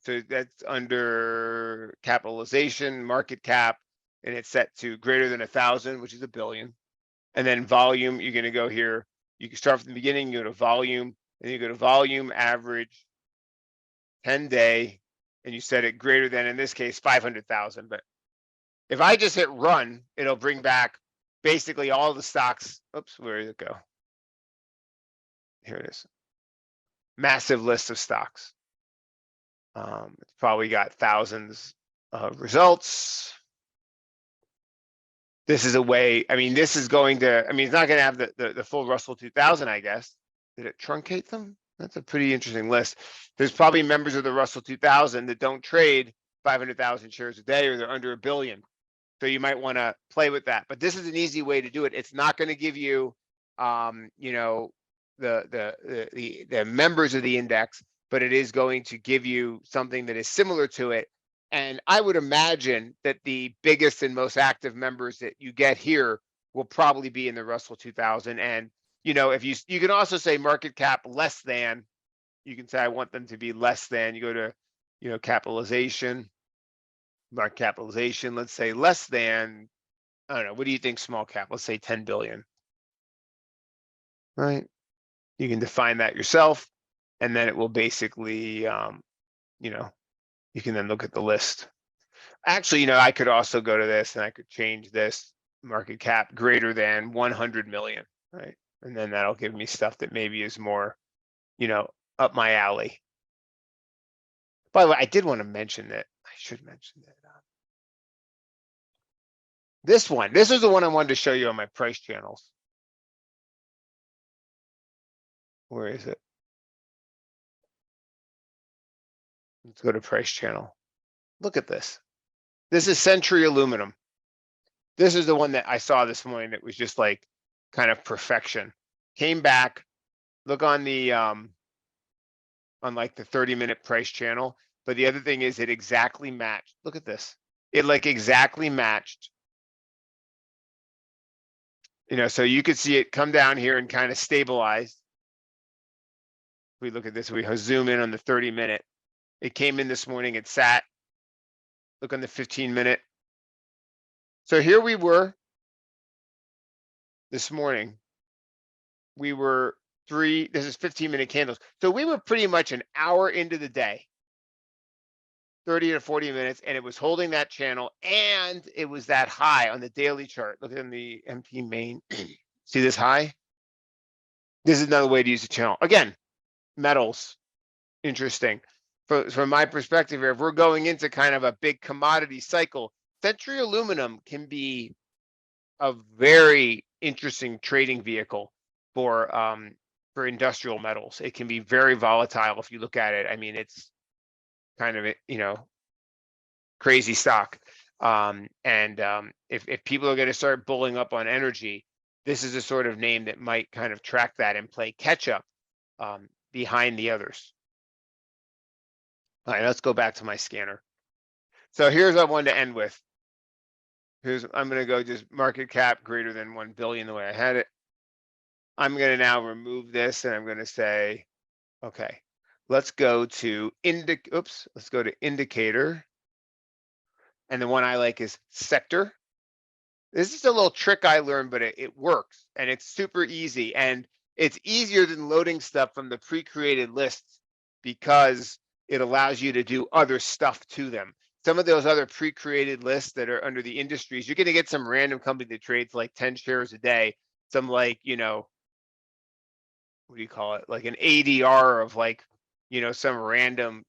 So that's under capitalization, market cap, and it's set to greater than 1,000, which is a billion. And then volume, you're gonna go here. You can start from the beginning, you go to volume, and you go to volume average 10-day, and you set it greater than, in this case, 500,000. But if I just hit run, it'll bring back basically all the stocks. Oops, where did it go? Here it is. Massive list of stocks. It's probably got thousands of results. This is a way, I mean, this is going to, I mean, it's not going to have the full Russell 2000, I guess. Did it truncate them? That's a pretty interesting list. There's probably members of the Russell 2000 that don't trade 500,000 shares a day, or they're under a billion. So you might want to play with that. But this is an easy way to do it. It's not going to give you, the members of the index, but it is going to give you something that is similar to it. And I would imagine that the biggest and most active members that you get here will probably be in the Russell 2000. And, if you can also say market cap less than, you can say, I want them to be less than, you go to, capitalization, market capitalization, let's say less than, I don't know, what do you think small cap? Let's say 10 billion. Right? You can define that yourself, and then it will basically, you can then look at the list. Actually, I could also go to this and I could change this market cap greater than 100 million, right? And then that'll give me stuff that maybe is more, up my alley. By the way, I did want to mention that, I should mention that. This is the one I wanted to show you on my price channels. Where is it? Let's go to price channel. Look at this. This is Century Aluminum. This is the one that I saw this morning that was just like kind of perfection. Came back, look on the on like the 30-minute price channel. But the other thing is it exactly matched. Look at this. It like exactly matched You know, so you could see it come down here and kind of stabilize. We look at this, we zoom in on the 30-minute. It came in this morning, it sat. Look on the 15-minute. So here we were this morning. We were this is 15-minute candles. So we were pretty much an hour into the day, 30 to 40 minutes, and it was holding that channel, and it was that high on the daily chart. Look in the MT main. See this high? This is another way to use the channel. Again, metals, interesting. From my perspective here, if we're going into kind of a big commodity cycle, Century Aluminum can be a very interesting trading vehicle for industrial metals. It can be very volatile if you look at it. I mean, it's kind of, you know, crazy stock. If people are going to start bulling up on energy, this is a sort of name that might kind of track that and play catch up behind the others. All right, let's go back to my scanner. So here's what I wanted to end with. I'm going to go just market cap greater than 1 billion the way I had it. I'm going to now remove this and I'm going to say, okay, let's go to let's go to indicator. And the one I like is sector. This is a little trick I learned, but it works and it's super easy. And it's easier than loading stuff from the pre-created lists because it allows you to do other stuff to them. Some of those other pre-created lists that are under the industries, you're going to get some random company that trades like 10 shares a day. Some like, you know, what do you call it? Like an ADR of like, you know, some random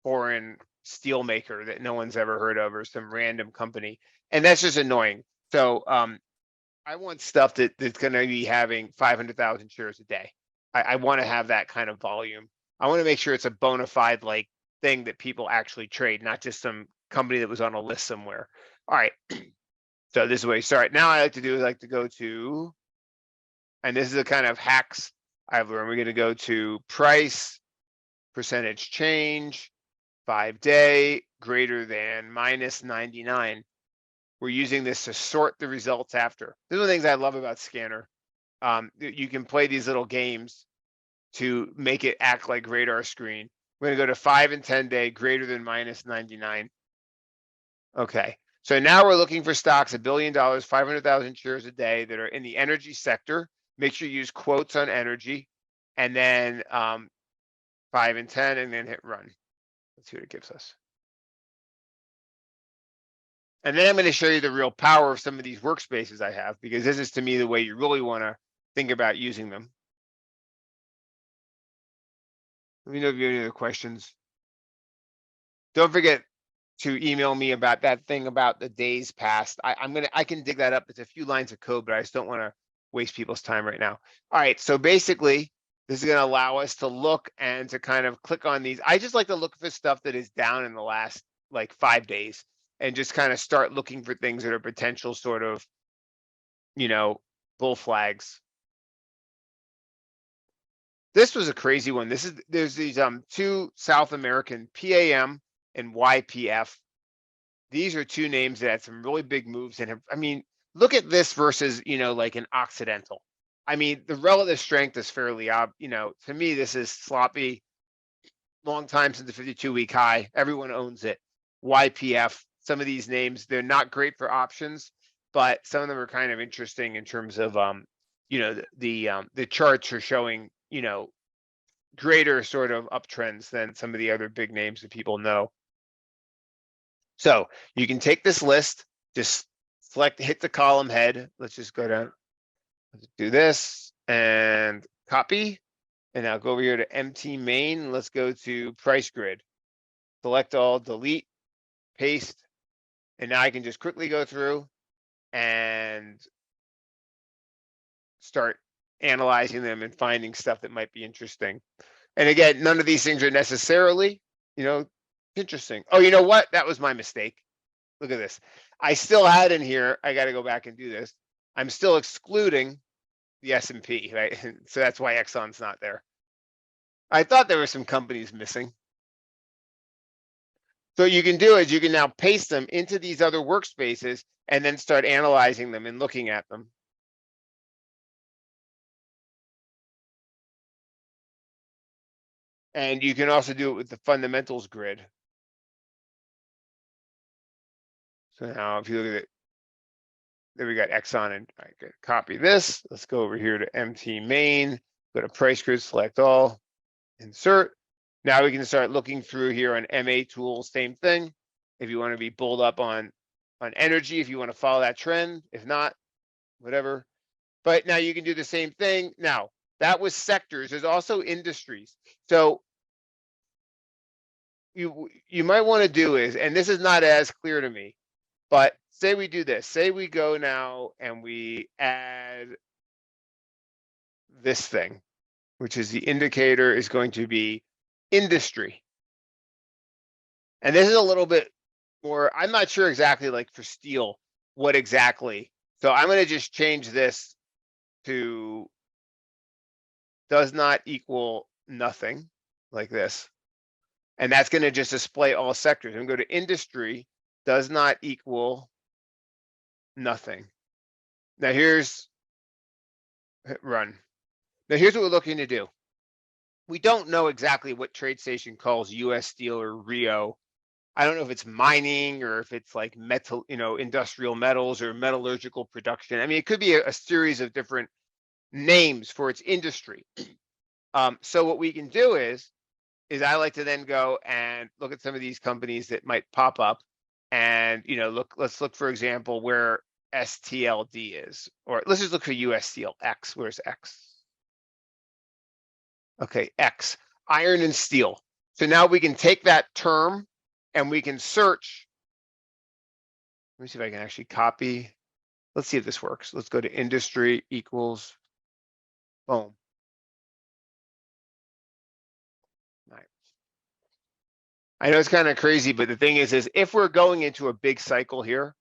foreign steel maker that no one's ever heard of or some random company. And that's just annoying. So I want stuff that's going to be having 500,000 shares a day. I want to have that kind of volume. I want to make sure it's a bona fide like thing that people actually trade, not just some company that was on a list somewhere. All right. So this is where you start. Now I like to do is like to go to, and this is a kind of hacks I've learned. We're going to go to price, percentage change, 5-day, greater than minus 99. We're using this to sort the results after. This is one of the things I love about Scanner. You can play these little games to make it act like radar screen. We're going to go to 5 and 10-day, greater than minus 99. Okay, so now we're looking for stocks, $1 billion, 500,000 shares a day that are in the energy sector. Make sure you use quotes on energy, and then 5 and 10, and then hit run. Let's see what it gives us. And then I'm going to show you the real power of some of these workspaces I have, because this is to me the way you really want to think about using them. Let me know if you have any other questions. Don't forget to email me about that thing about the days past. I can dig that up. It's a few lines of code, but I just don't want to waste people's time right now. All right, so basically this is going to allow us to look and to kind of click on these. I just like to look for stuff that is down in the last like 5 days and just kind of start looking for things that are potential sort of, you know, bull flags. This was a crazy one. There's these 2 South American, PAM and YPF. These are 2 names that had some really big moves and have, I mean, look at this versus, you know, like an Occidental. I mean, the relative strength is fairly you know, to me, this is sloppy. Long time since the 52-week high. Everyone owns it. YPF, some of these names, they're not great for options, but some of them are kind of interesting in terms of, you know, the charts are showing, you know, greater sort of uptrends than some of the other big names that people know. So you can take this list, just hit the column head. Let's just go down, let's do this and copy. And now go over here to MT main. Let's go to price grid. Select all, delete, paste. And now I can just quickly go through and start analyzing them and finding stuff that might be interesting. And again, none of these things are necessarily, you know, interesting. Oh, you know what? That was my mistake. Look at this. I still had in here, I got to go back and do this. I'm still excluding the S&P, right? So that's why Exxon's not there. I thought there were some companies missing. So what you can do is you can now paste them into these other workspaces and then start analyzing them and looking at them. And you can also do it with the fundamentals grid. So now if you look at it, then we got Exxon and I can copy this. Let's go over here to MT main, go to price grid, select all, insert. Now we can start looking through here on MA tools, same thing. If you want to be bulled up on energy, if you want to follow that trend, if not, whatever. But now you can do the same thing. Now that was sectors. There's also industries. So you might want to do is, and this is not as clear to me, but say we do this. Say we go now and we add this thing, which is the indicator is going to be industry. And this is a little bit more, I'm not sure exactly like for steel, what exactly. So I'm going to just change this to does not equal nothing like this. And that's going to just display all sectors. I'm going to go to industry does not equal nothing. Now here's hit run. Now here's what we're looking to do. We don't know exactly what TradeStation calls US Steel or Rio. I don't know if it's mining or if it's like metal, industrial metals or metallurgical production. I mean, it could be a series of different names for its industry. So what we can do is I like to then go and look at some of these companies that might pop up and, let's look, for example, where STLD is, or let's just look for US Steel X. Where's X? Okay, X, iron and steel. So now we can take that term and we can search. Let me see if I can actually copy. Let's see if this works. Let's go to industry equals, boom. Right. I know it's kind of crazy, but the thing is if we're going into a big cycle here,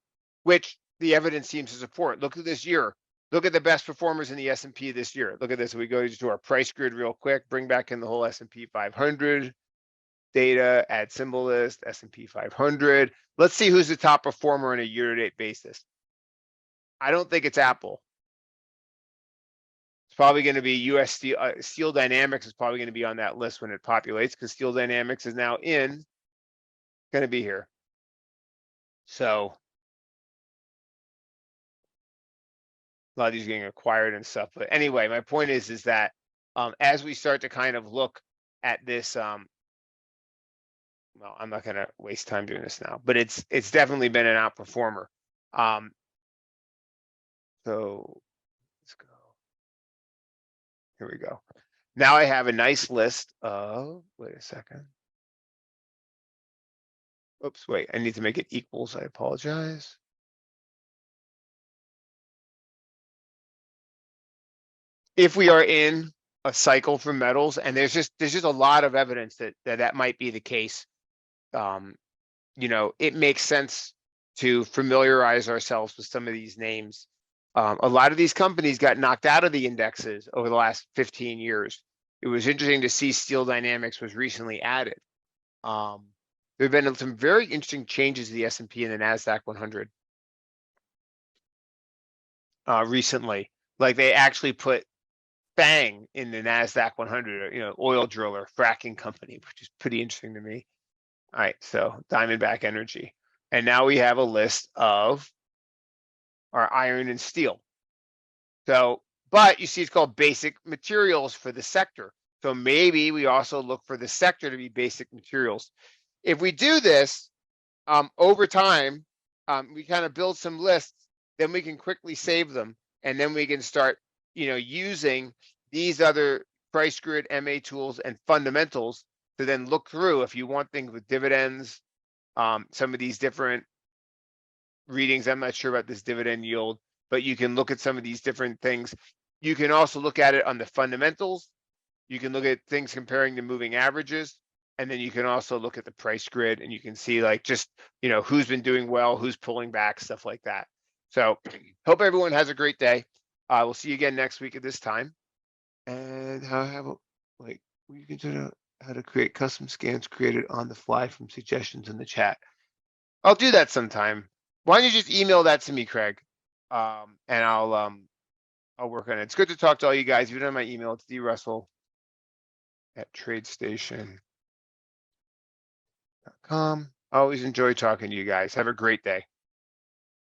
which the evidence seems to support, look at this year. Look at the best performers in the S&P this year. Look at this. We go to our price grid real quick, bring back in the whole S&P 500 data, add symbol list, S&P 500. Let's see who's the top performer on a year-to-date basis. I don't think it's Apple. It's probably going to be US Steel. Steel Dynamics is probably going to be on that list when it populates because Steel Dynamics is now going to be here. So a lot of these are getting acquired and stuff. But anyway, my point is that as we start to kind of look at this, well, I'm not going to waste time doing this now, but it's definitely been an outperformer. So let's go. Here we go. Now I have a nice list of, wait a second. Oops, wait, I need to make it equals. I apologize. If we are in a cycle for metals, and there's just a lot of evidence that might be the case. It makes sense to familiarize ourselves with some of these names. A lot of these companies got knocked out of the indexes over the last 15 years. It was interesting to see Steel Dynamics was recently added. There have been some very interesting changes to the S&P and the NASDAQ 100 recently. Like they actually put Fang in the NASDAQ 100, oil driller, fracking company, which is pretty interesting to me. All right, so Diamondback Energy. And now we have a list of our iron and steel. So, but you see it's called basic materials for the sector. So maybe we also look for the sector to be basic materials. If we do this over time, we kind of build some lists, then we can quickly save them. And then we can start, using these other price grid, MA tools, and fundamentals to then look through if you want things with dividends, some of these different readings. I'm not sure about this dividend yield, but you can look at some of these different things. You can also look at it on the fundamentals. You can look at things comparing to moving averages. And then you can also look at the price grid and you can see like just, who's been doing well, who's pulling back, stuff like that. So hope everyone has a great day. We'll see you again next week at this time. And we consider how to create custom scans created on the fly from suggestions in the chat. I'll do that sometime. Why don't you just email that to me, Craig? And I'll work on it. It's good to talk to all you guys. If you don't have my email, it's drussell at tradestation.com. Always enjoy talking to you guys. Have a great day.